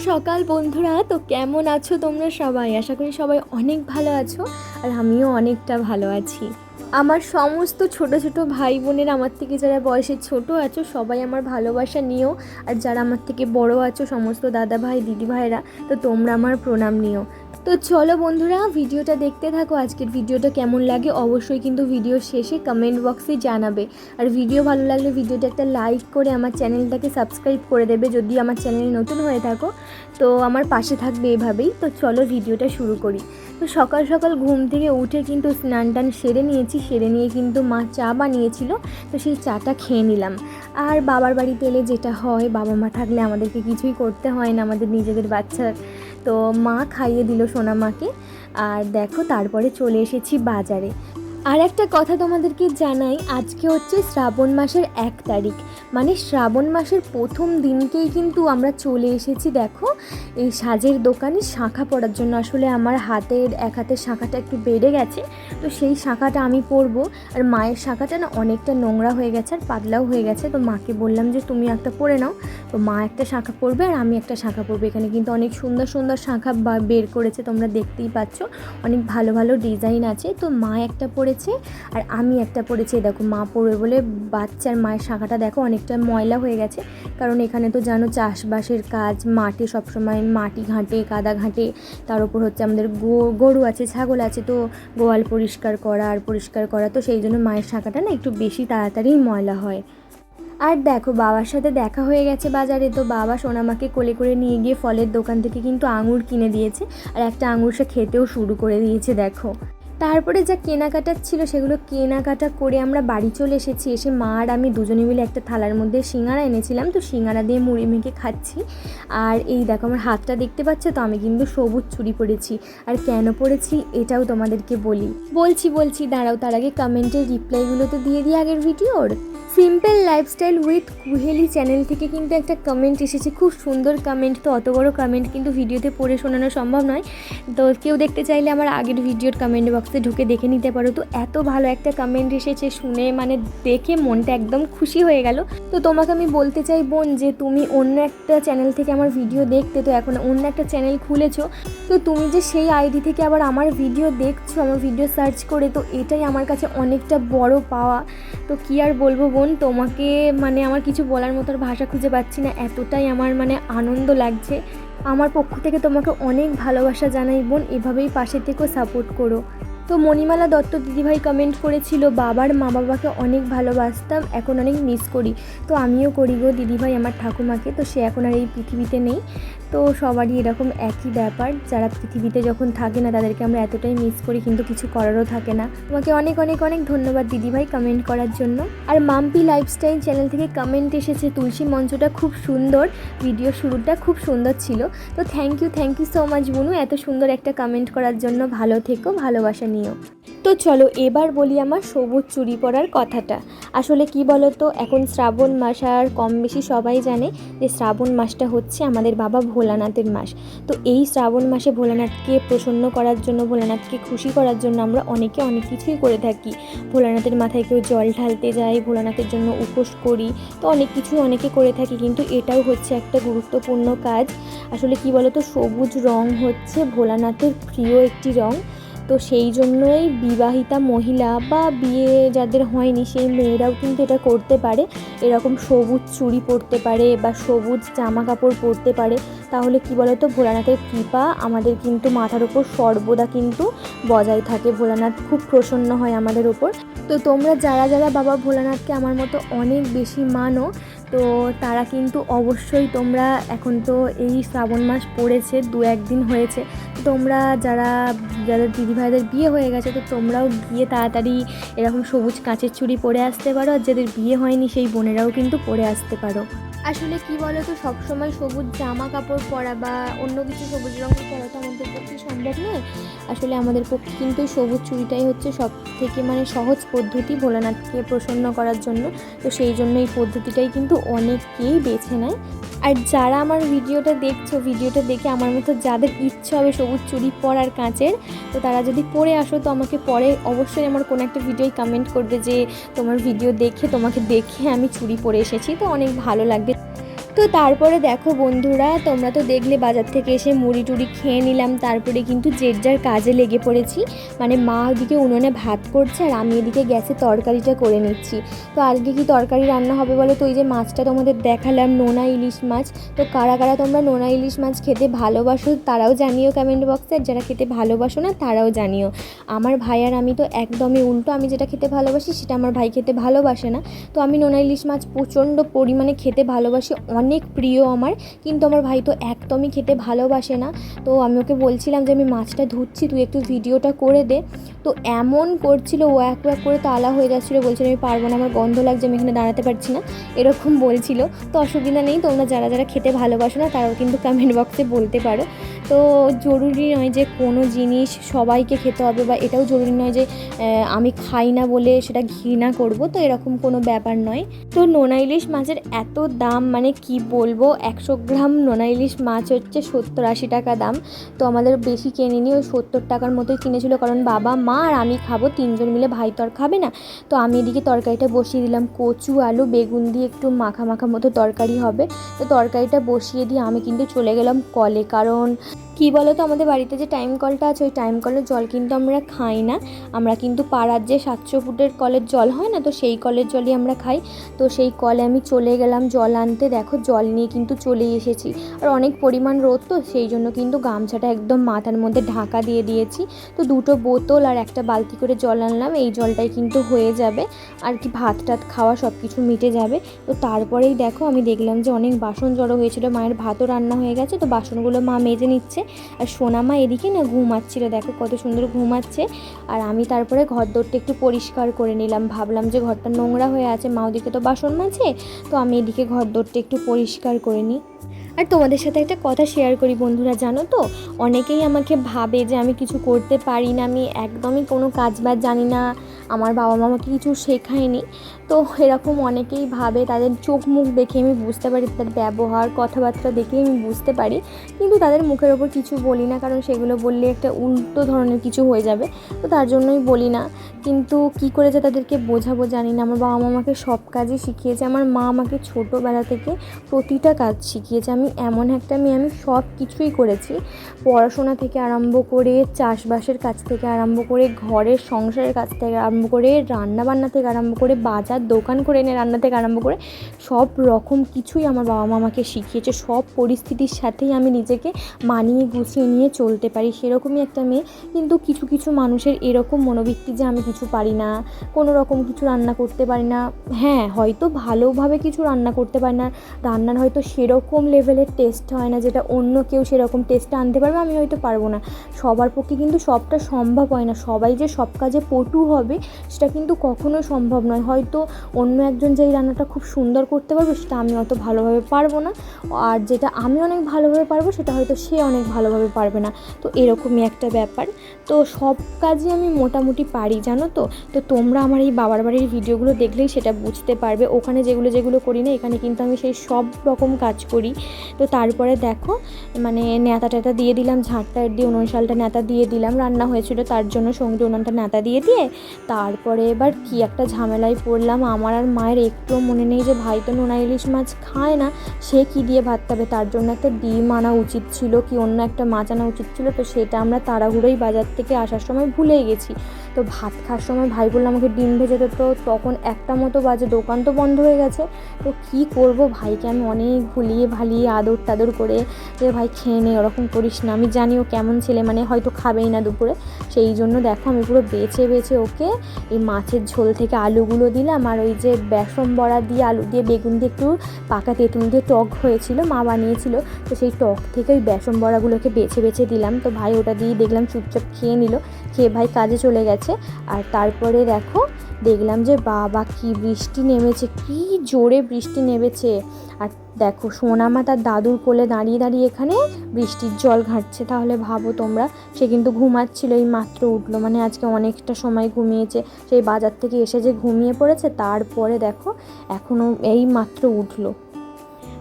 সকাল বন্ধুরা, তো কেমন আছো তোমরা সবাই? আশা করি সবাই অনেক ভালো আছো, আর আমিও অনেকটা ভালো আছি। আমার সমস্ত ছোট ছোট ভাই বোনের, আমার থেকে যারা বয়সে ছোট আছো সবাই আমার ভালোবাসা নিও, আর যারা আমার থেকে বড় আছো সমস্ত দাদা ভাই দিদি ভাইরা, তো তোমরা আমার প্রণাম নিও। তো চলো বন্ধুরা, ভিডিওটা দেখতে থাকো। আজকের ভিডিওটা কেমন লাগে অবশ্যই কিন্তু ভিডিও শেষে কমেন্ট বক্সে জানাবে। আর ভিডিও ভালো লাগলে ভিডিওটা একটা লাইক করে আমার চ্যানেলটাকে সাবস্ক্রাইব করে দেবে যদি আমার চ্যানেলে নতুন হয়ে থাকো, তো আমার পাশে থাকবে এভাবেই। তো চলো ভিডিওটা শুরু করি। তো সকাল সকাল ঘুম থেকে উঠে কিন্তু স্নান টান সেরে নিয়েছি, সেরে নিয়ে কিন্তু মা চা বানিয়েছিল, তো সেই চাটা খেয়ে নিলাম। আর বাবার বাড়িতে এলে যেটা হয়, বাবা মা থাকলে আমাদেরকে কিছুই করতে হয় না, আমাদের নিজেদের বাচ্চার। তো মা খাইয়ে দিল সোনা মাকে। আর দেখো তারপরে চলে এসেছি বাজারে। আর একটা কথা তোমাদেরকে জানাই, আজকে হচ্ছে শ্রাবণ মাসের 1 তারিখ, মানে শ্রাবণ মাসের প্রথম দিনকেই কিন্তু আমরা চলে এসেছি দেখো এই সাজের দোকানে শাঁখা পরার জন্য। আসলে আমার এক হাতের শাঁখাটা একটু বেড়ে গেছে, তো সেই শাঁখাটা আমি পরবো। আর মায়ের শাঁখাটা না অনেকটা নোংরা হয়ে গেছে আর পাতলাও হয়ে গেছে, তো মাকে বললাম যে তুমি একটা পরে নাও। তো মা একটা শাঁখা পরবে আর আমি একটা শাঁখা পরবো। এখানে কিন্তু অনেক সুন্দর সুন্দর শাঁখা বের করেছে, তোমরা দেখতেই পাচ্ছ, অনেক ভালো ভালো ডিজাইন আছে। তো মা একটা পরেছে আর আমি একটা পরেছি। দেখো মা পরবে বলে বাচ্চার মায়ের শাঁখাটা দেখো অনেকটা ময়লা হয়ে গেছে, কারণ এখানে তো জানো চাষবাসের কাজ, মাঠে সবসময় মাটি ঘাঁটে, কাদা ঘাঁটে, তার উপর হচ্ছে আমাদের গরু আছে, ছাগল আছে, তো গোয়াল পরিষ্কার করা, তো সেই জন্য মায়ের শাঁখাটা না একটু বেশি তাড়াতাড়ি ময়লা হয়। আর দেখো বাবার সাথে দেখা হয়ে গেছে বাজারে, তো বাবা সোনামাকে কোলে করে নিয়ে গিয়ে ফলের দোকান থেকে কিন্তু আঙুর কিনে দিয়েছে, আর একটা আঙুর সে খেতেও শুরু করে দিয়েছে দেখো। তারপরে যা কেনাকাটা ছিল সেগুলো কেনাকাটা করে আমরা বাড়ি চলে এসেছি। এসে মা আর আমি দুজনে মিলে একটা থালার মধ্যে সিঙ্গারা এনেছিলাম, তো সিঙ্গারা দিয়ে মুড়ি মেখে খাচ্ছি। আর এই দেখো আমার হাতটা দেখতে পাচ্ছ, তো আমি কিন্তু সবুজ চুড়ি পরেছি। আর কেন পরেছি এটাও তোমাদেরকে বলছি দাঁড়াও, তার আগে কমেন্টের রিপ্লাইগুলো তো দিয়ে দিই আগের ভিডিওর। Simple lifestyle with Kuheli channel থেকে কিন্তু একটা কমেন্ট এসেছে, খুব সুন্দর কমেন্ট। তো অত বড় কমেন্ট কিন্তু ভিডিওতে পড়ে শোনানো সম্ভব নয়, তো কেউ দেখতে চাইলে আমার আগের ভিডিওর কমেন্ট বক্সে ঢুকে দেখে নিতে পারো। তো এত ভালো একটা কমেন্ট এসেছে, শুনে মানে দেখে মনটা একদম খুশি হয়ে গেল। তো তোমাকে আমি বলতে চাই বোন, যে তুমি অন্য একটা চ্যানেল থেকে আমার ভিডিও দেখতে, তো এখন অন্য একটা চ্যানেল খুলেছো, তো তুমি যে সেই আইডি থেকে আবার আমার ভিডিও দেখছো, আমার ভিডিও সার্চ করে, তো এটাই আমার কাছে অনেকটা বড় পাওয়া। তো কী আর বলবো বোন, তোমাকে মানে আমার কিছু বলার মতো ভাষা খুঁজে পাচ্ছি না, এতটাই আমার মানে আনন্দ লাগছে। আমার পক্ষ থেকে তোমাকে অনেক ভালোবাসা জানাই বোন, এভাবেই পাশে থেকেও সাপোর্ট করো। তো মণিমালা দত্ত দিদিভাই কমেন্ট করেছিল, বাবার মা বাবাকে অনেক ভালোবাসতাম, এখন অনেক মিস করি। তো আমিও করি গো দিদিভাই আমার ঠাকুমাকে, তো সে এখন আর এই পৃথিবীতে নেই। তো সবারই এরকম একই ব্যাপার, যারা পৃথিবীতে যখন থাকে না তাদেরকে আমরা এতটাই মিস করি, কিন্তু কিছু করারও থাকে না। তোমাকে অনেক অনেক অনেক ধন্যবাদ দিদিভাই কমেন্ট করার জন্য। আর মাম্পি লাইফস্টাইল চ্যানেল থেকে কমেন্ট এসেছে, তুলসী মঞ্চটা খুব সুন্দর, ভিডিও শুরুটা খুব সুন্দর ছিল। তো থ্যাংক ইউ সো মাচ বুনু, এত সুন্দর একটা কমেন্ট করার জন্য। ভালো থেকো, ভালোবাসা নিও। তো চলো এবার বলি আমার সবুজ চুড়ি পরার কথাটা। আসলে কি বলো তো, এখন শ্রাবণ মাস, আর কম বেশি সবাই জানে যে শ্রাবণ মাসটা হচ্ছে আমাদের বাবা ভোলানাথের মাস। তো এই শ্রাবণ মাসে ভোলানাথকে প্রসন্ন করার জন্য, ভোলানাথকে খুশি করার জন্য আমরা অনেকে অনেক কিছুই করে থাকি। ভোলানাথের মাথায় কেউ জল ঢালতে যায়, ভোলানাথের জন্য উপোস করি, তো অনেক কিছু অনেকে করে থাকি, কিন্তু এটাও হচ্ছে একটা গুরুত্বপূর্ণ কাজ। আসলে কি বলো তো, সবুজ রং হচ্ছে ভোলানাথের প্রিয় একটি রং। তো সেই জন্যই বিবাহিতা মহিলা বা বিয়ে যাদের হয়নি সেই মেয়েরাও কিন্তু এটা করতে পারে, এরকম সবুজ চুড়ি পরতে পারে বা সবুজ জামা কাপড় পরতে পারে। তাহলে কি বলতো, ভোলানাথের কৃপা আমাদের কিন্তু মাথার উপর সর্বদা কিন্তু বজায় থাকে, ভোলানাথ খুব প্রসন্ন হয় আমাদের উপর। তো তোমরা যারা যারা বাবা ভোলানাথকে আমার মতো অনেক বেশি মানো, তো তারা কিন্তু অবশ্যই তোমরা, এখন তো এই শ্রাবণ মাস পড়েছে, 2-1 দিন হয়েছে, তোমরা যাদের দিদিভাইদের বিয়ে হয়ে গেছে, তো তোমরাও গিয়ে তাড়াতাড়ি এরকম সবুজ কাঁচের চুড়ি পরে আসতে পারো। আর যাদের বিয়ে হয়নি সেই বোনেরাও কিন্তু পরে আসতে পারো। আসলে কি বলো তো, সবসময় সবুজ জামা কাপড় পরা বা অন্য কিছু সবুজ রঙের পরা তো আমাদের পক্ষে সম্ভব নয়। আসলে আমাদের পক্ষে কিন্তু সবুজ চুড়িটাই হচ্ছে সব থেকে মানে সহজ পদ্ধতি ভোলানাথকে প্রসন্ন করার জন্য। তো সেই জন্য এই পদ্ধতিটাই কিন্তু অনেকেই বেছে নেয়। আর যারা আমার ভিডিওটা দেখছো, ভিডিওটা দেখে আমার মতো যাদের ইচ্ছা হবে সবুজ চুড়ি পরার কাঁচের, তো তারা যদি পরে আসো, তো আমাকে পরে অবশ্যই আমার কোনো একটা ভিডিওয় কমেন্ট করবে যে তোমার ভিডিও দেখে, তোমাকে দেখে আমি চুড়ি পরে এসেছি, তো অনেক ভালো লাগবে। তো তারপরে দেখো বন্ধুরা, তোমরা তো দেখলে বাজার থেকে এসে মুড়ি টুড়ি খেয়ে নিলাম, তারপরে কিন্তু যে যার কাজে লেগে পড়েছি। মানে মা ওদিকে উনুনে ভাত করছে আর আমি এদিকে গ্যাসে তরকারিটা করে নিচ্ছি। তো আজকে কি তরকারি রান্না হবে বলো তো? ওই যে মাছটা তোমাদের দেখালাম, নোনা ইলিশ মাছ। তো কারা কারা তোমরা নোনা ইলিশ মাছ খেতে ভালোবাসো তারাও জানিও কমেন্ট বক্সে, আর যারা খেতে ভালোবাসো না তারাও জানিও। আমার ভাই আর আমি তো একদমই উল্টো, আমি যেটা খেতে ভালোবাসি সেটা আমার ভাই খেতে ভালোবাসে না। তো আমি নোনা ইলিশ মাছ প্রচণ্ড পরিমাণে খেতে ভালোবাসি, অনেক প্রিয় আমার, কিন্তু আমার ভাই তো একদমই খেতে ভালোবাসে না। তো আমি ওকে বলছিলাম যে আমি মাছটা ধুচ্ছি, তুই একটু ভিডিওটা করে দে। তো এমন করছিল, ও এক ওয়াক করে তালা হয়ে যাচ্ছিলো, বলছিল আমি পারবো না, আমার গন্ধ লাগছে, আমি এখানে দাঁড়াতে পারছি না, এরকম বলছিল। তো অসুবিধা নেই, তোমরা যারা যারা খেতে ভালোবাসো না তারাও কিন্তু কমেন্ট বক্সে বলতে পারো। তো জরুরি নয় যে কোনো জিনিস সবাইকে খেতে হবে, বা এটাও জরুরি নয় যে আমি খাই না বলে সেটা ঘৃণা করব, তো এরকম কোনো ব্যাপার নয়। তো নোনা ইলিশ মাছের এত দাম, মানে কি বলবো, 100 গ্রাম নোনা ইলিশ মাছ হচ্ছে 70-80 টাকা দাম। তো আমাদের বেশি কিনিনি, ওই 70 টাকার মতোই কিনেছিল, কারণ বাবা মা আর আমি খাবো, 3 জন মিলে, ভাই তো আর খাবে না। তো আমি এদিকে তরকারিটা বসিয়ে দিলাম, কচু আলু বেগুন দিয়ে একটু মাখা মাখা মতো তরকারি হবে। তো তরকারিটা বসিয়ে দিয়ে আমি কিন্তু চলে গেলাম কলে, কারণ কি বলো তো, আমাদের বাড়িতে যে টাইম কলটা আছে ওই টাইম কলের জল কিন্তু আমরা খাই না, আমরা কিন্তু পাড়ার যে 700 ফুটের কলের জল হয় না, তো সেই কলের জলই আমরা খাই। তো সেই কলে আমি চলে গেলাম জল আনতে, দেখো জল নিয়ে কিন্তু চলে এসেছি। আর অনেক পরিমাণ রোদ, তো সেই জন্য কিন্তু গামছাটা একদম মাথার মধ্যে ঢাকা দিয়ে দিয়েছি। তো 2টো বোতল আর একটা বালতি করে জল আনলাম, এই জলটাই কিন্তু হয়ে যাবে আর কি, ভাত টাত খাওয়া সব কিছু মিটে যাবে। তো তারপরেই দেখো আমি দেখলাম যে অনেক বাসন জড়ো হয়েছিল, মায়ের ভাতও রান্না হয়ে গেছে, তো বাসনগুলো মা মেজে নিচ্ছে। আর সোনামা এদিকে না ঘুমাচ্ছিল, দেখো কত সুন্দর ঘুমাচ্ছে। আর আমি তারপরে ঘর দোরটা একটু পরিষ্কার করে নিলাম, ভাবলাম যে ঘরটা নোংরা হয়ে আছে, মা ওদিকে তো বাসন মাজে, তো আমি এদিকে ঘর দোরটা একটু পরিষ্কার করে নিই। আর তোমাদের সাথে একটা কথা শেয়ার করি বন্ধুরা, জানো তো, অনেকেই আমাকে ভাবে যে আমি কিছু করতে পারি না, আমি একদমই কোনো কাজ বাজ জানি না, আমার বাবা মা আমাকে কিছু শেখায়নি। তো এরকম অনেকেই ভাবে, তাদের চোখ মুখ দেখে আমি বুঝতে পারি, তাদের ব্যবহার কথাবার্তা দেখে আমি বুঝতে পারি, কিন্তু তাদের মুখের ওপর কিছু বলি না, কারণ সেগুলো বললে একটা উল্টো ধরনের কিছু হয়ে যাবে, তো তার জন্যই বলি না। কিন্তু কি করে যে তাদেরকে বোঝাবো জানি না। আমার বাবা মা আমাকে সব কাজই শিখিয়েছে, আমার মা আমাকে ছোটোবেলা থেকে প্রতিটা কাজ শিখিয়েছে। আমি এমন একটা মেয়ে, আমি সব কিছুই করেছি, পড়াশোনা থেকে আরম্ভ করে, চাষবাসের কাজ থেকে আরম্ভ করে, ঘরের সংসারের কাজ থেকে আরম্ভ করে, রান্নাবান্না থেকে আরম্ভ করে, বাজার দোকান করে এনে রান্না থেকে আরম্ভ করে, সব রকম কিছুই আমার বাবা মা আমাকে শিখিয়েছে। সব পরিস্থিতির সাথেই আমি নিজেকে মানিয়ে গুছিয়ে নিয়ে চলতে পারি, সেরকমই একটা মেয়ে। কিন্তু কিছু কিছু মানুষের এরকম মনোবৃত্তি যে আমি কিছু পারি না, কোনো রকম কিছু রান্না করতে পারি না। হ্যাঁ, হয়তো ভালোভাবে কিছু রান্না করতে পারি না, রান্নার হয়তো সেরকম লেভেলের টেস্ট হয় না যেটা অন্য কেউ সেরকম টেস্টটা আনতে পারবে, আমি হয়তো পারবো না। সবার পক্ষে কিন্তু সবটা সম্ভব হয় না, সবাই যে সব কাজে পটু হবে সেটা কিন্তু কখনোই সম্ভব নয়। হয়তো অন্য একজন যে এই রান্নাটা খুব সুন্দর করতে পারবে সেটা আমি অত ভালোভাবে পারবো না, আর যেটা আমি অনেক ভালোভাবে পারবো সেটা হয়তো সে অনেক ভালোভাবে পারবে না। তো এরকমই একটা ব্যাপার। তো সব কাজই আমি মোটামুটি পারি, জানো তো। তো তোমরা আমার এই বাবার বাড়ির ভিডিওগুলো দেখলেই সেটা বুঝতে পারবে, ওখানে যেগুলো করি না এখানে কিন্তু আমি সেই সব রকম কাজ করি। তো তারপরে দেখো, মানে ন্যাতা ট্যাতা দিয়ে দিলাম, ঝাঁটটা দিয়ে উনুন শালটা ন্যাতা দিয়ে দিলাম, রান্না হয়েছিল তার জন্য সঙ্গে উনুনটা ন্যাতা দিয়ে দিয়ে তারপরে এবার কি একটা ঝামেলায় পড়লাম। আমার আর মায়ের একটুও মনে নেই যে ভাই তো নোনা ইলিশ মাছ খায় না, সে কি দিয়ে ভাত খাবে, তার জন্য একটা ডিম আনা উচিত ছিল, কি অন্য একটা মাছ আনা উচিত ছিল। তো সেটা আমরা তাড়াহুড়োই বাজার থেকে আসার সময় ভুলেই গেছি। তো ভাত খাওয়ার সময় ভাই বললো আমাকে ডিম ভেজে দে, তো তখন 1টা মতো বাজে, দোকান তো বন্ধ হয়ে গেছে। তো কী করব, ভাইকে আমি অনেক ভুলিয়ে ভালিয়ে আদর টাদর করে যে ভাই খেয়ে নে, ওরকম করিস না, আমি জানি ও কেমন ছেলে, মানে হয়তো খাবেই না দুপুরে, সেই জন্য দেখো আমি পুরো বেছে বেছে ওকে এই মাছের ঝোল থেকে আলুগুলো দিলাম, আর ওই যে বেসন বড়া দিয়ে আলু দিয়ে বেগুন দিয়ে একটু পাকা তেঁতুল দিয়ে টক হয়েছিল, মা বানিয়েছিল, তো সেই টক থেকে ওই বেসন বড়াগুলোকে বেছে বেছে দিলাম। তো ভাই ওটা দিয়ে দেখলাম চুপচাপ খেয়ে নিল, খেয়ে ভাই কাজে চলে গেছে। আর তারপরে দেখো দেখলাম যে বাবা কি বৃষ্টি নেমেছে, কি জোরে বৃষ্টি নেমেছে। আর দেখো সোনামা তার দাদুর কোলে দাঁড়িয়ে দাঁড়িয়ে এখানে বৃষ্টির জল ঘাঁটছে, তাহলে ভাবো তোমরা। সে কিন্তু ঘুমাচ্ছিল, এই মাত্র উঠলো, মানে আজকে অনেকটা সময় ঘুমিয়েছে, সেই বাজার থেকে এসে যে ঘুমিয়ে পড়েছে, তারপরে দেখো এখনও এই মাত্র উঠলো।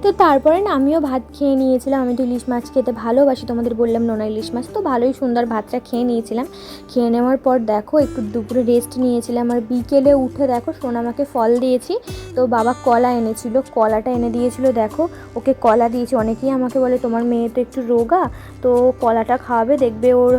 তো তারপরে না আমিও ভাত খেয়ে নিয়েছিলাম। আমি তো ইলিশ মাছ খেতে ভালোবাসি, তোমাদের বললাম নোনা ইলিশ মাছ, তো ভালোই সুন্দর ভাতটা খেয়ে নিয়েছিলাম। খেয়ে নেওয়ার পর দেখো একটু দুপুরে রেস্ট নিয়েছিলাম, আর বিকেলে উঠে দেখো সোনামাকে ফল দিয়েছি। তো বাবা কলা এনেছিল, কলাটা এনে দিয়েছিল, দেখো ওকে কলা দিয়েছি। অনেকেই আমাকে বলে তোমার মেয়ে তো একটু রোগা, তো কলাটা খাওয়াবে, দেখবে ওর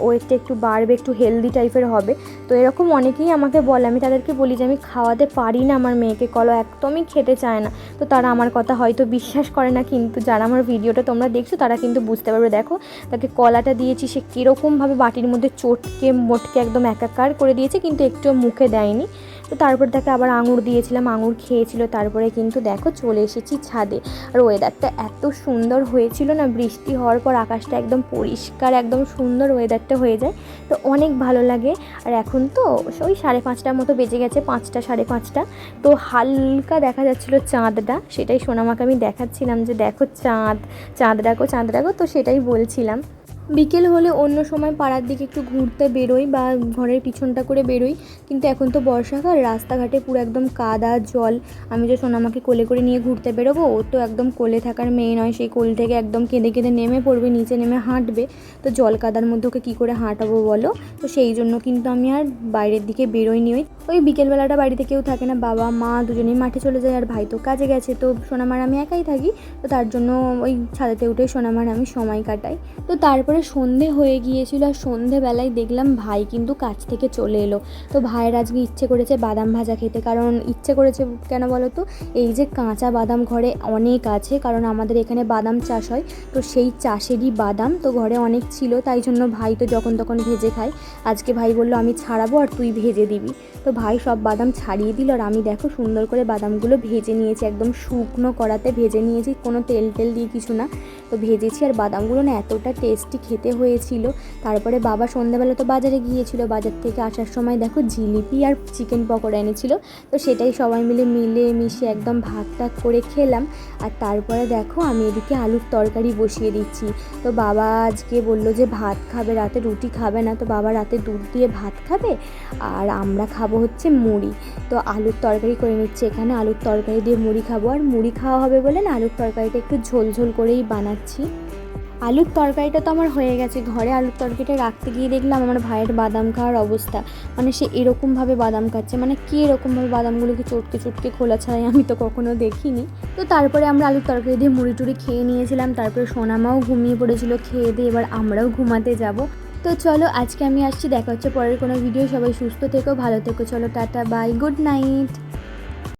ওয়েটটা একটু বাড়বে, একটু হেলদি টাইপের হবে। তো এরকম অনেকেই আমাকে বলে, আমি তাদেরকে বলি যে আমি খাওয়াতে পারি না আমার মেয়েকে, কলা একদমই খেতে চায় না। তো তারা আমার কথা হয়তো বিশ্বাস করে না, কিন্তু যারা আমার ভিডিওটা তোমরা দেখছো তারা কিন্তু বুঝতে পারবে। দেখো তাকে কলাটা দিয়েছি, সে কীরকমভাবে বাটির মধ্যে চটকে মোটকে একদম একাকার করে দিয়েছে, কিন্তু একটু মুখে দেয়নি। তো তারপর তাকে আবার আঙুর দিয়েছিলাম, আঙুর খেয়েছিল। তারপরে কিন্তু দেখো চলে এসেছি ছাদে, আর ওয়েদারটা এত সুন্দর হয়েছিল না, বৃষ্টি হওয়ার পর আকাশটা একদম পরিষ্কার, একদম সুন্দর ওয়েদারটা হয়ে যায়, তো অনেক ভালো লাগে। আর এখন তো ওই 5:30টার মতো বেজে গেছে, 5টা 5:30, তো হালকা দেখা যাচ্ছিলো চাঁদটা, সেটাই সোনামাকে আমি দেখাচ্ছিলাম যে দেখো চাঁদ ডাকো চাঁদ ডাকো, তো সেটাই বলছিলাম। বিকেল হলে অন্য সময় পাড়ার দিকে একটু ঘুরতে বেরোই বা ঘরের পিছনটা করে বেরোই, কিন্তু এখন তো বর্ষাকাল, রাস্তাঘাটে পুরো একদম কাদা জল। আমি যে সোনামাকে কোলে করে নিয়ে ঘুরতে বেরোবো, ও তো একদম কোলে থাকার মেয়ে নয়, সেই কোল থেকে একদম কেঁদে কেঁদে নেমে পড়বে, নিচে নেমে হাঁটবে, তো জল কাদার মধ্যে ওকে কী করে হাঁটাবো বলো। তো সেই জন্য কিন্তু আমি আর বাইরের দিকে বেরোইনি। ওই বিকেলবেলাটা বাড়িতে কেউ থাকে না, বাবা মা দুজনেই মাঠে চলে যায়, আর ভাই তো কাজে গেছে, তো সোনামার আমি একাই থাকি, তো তার জন্য ওই ছাদেতে উঠে সোনামার আমি সময় কাটাই। তো তারপরে সন্ধে হয়ে গিয়েছিল, আর সন্ধেবেলায় দেখলাম ভাই কিন্তু কাজ থেকে চলে এলো। তো ভাইয়ের আজকে ইচ্ছে করেছে বাদাম ভাজা খেতে, কারণ ইচ্ছে করেছে কেন বলো তো, এই যে কাঁচা বাদাম ঘরে অনেক আছে, কারণ আমাদের এখানে বাদাম চাষ হয়, তো সেই চাষেরই বাদাম তো ঘরে অনেক ছিল, তাই জন্য ভাই তো যখন তখন ভেজে খায়। আজকে ভাই বলল আমি ছাড়াবো আর তুই ভেজে দিবি, তো ভাই সব বাদাম ছাড়িয়ে দিল, আর আমি দেখো সুন্দর করে বাদামগুলো ভেজে নিয়েছি, একদম শুকনো কড়াতে ভেজে নিয়েছি, কোনো তেল দিয়ে কিছু না, তো ভেজেছি। আর বাদামগুলো না এতটা টেস্টি খেতে হয়েছিল। তারপরে বাবা সন্ধ্যাবেলা তো বাজারে গিয়েছিল, বাজার থেকে আসার সময় দেখো জিলিপি আর চিকেন পকোড়া এনেছিল, তো সেটাই সবাই মিলে মিশে একদম ভাগ করে খেলাম। আর তারপরে দেখো আমি এদিকে আলুর তরকারি বসিয়ে দিচ্ছি। তো বাবা আজকে বললো যে ভাত খাবে, রাতে রুটি খাবে না, তো বাবা রাতে দুধ দিয়ে ভাত খাবে, আর আমরা খাবো হচ্ছে মুড়ি। তো আলুর তরকারি করে নিচ্ছে এখানে, আলুর তরকারি দিয়ে মুড়ি খাবো, আর মুড়ি খাওয়া হবে বলে না আলুর তরকারিটা একটু ঝোল করেই বানাচ্ছি। আলুর তরকারিটা তো আমার হয়ে গেছে, ঘরে আলুর তরকারিটা রাখতে গিয়ে দেখলাম আমার ভাইয়ের বাদাম খাওয়ার অবস্থা, মানে সে এরকমভাবে বাদাম খাচ্ছে, মানে কি এরকমভাবে বাদামগুলোকে চটকে খোলা ছাড়াই, আমি তো কখনো দেখিনি। তো তারপরে আমরা আলুর তরকারি দিয়ে মুড়ি টুড়ি খেয়ে নিয়েছিলাম, তারপরে সোনামাও ঘুমিয়ে পড়েছিল খেয়ে দিয়ে, এবার আমরাও ঘুমাতে যাব। তো চলো আজকে আমি আসছি, দেখা হচ্ছে পরের কোনো ভিডিও। সবাই সুস্থ থেকো, ভালো থেকো, চলো টাটা বাই, গুড নাইট।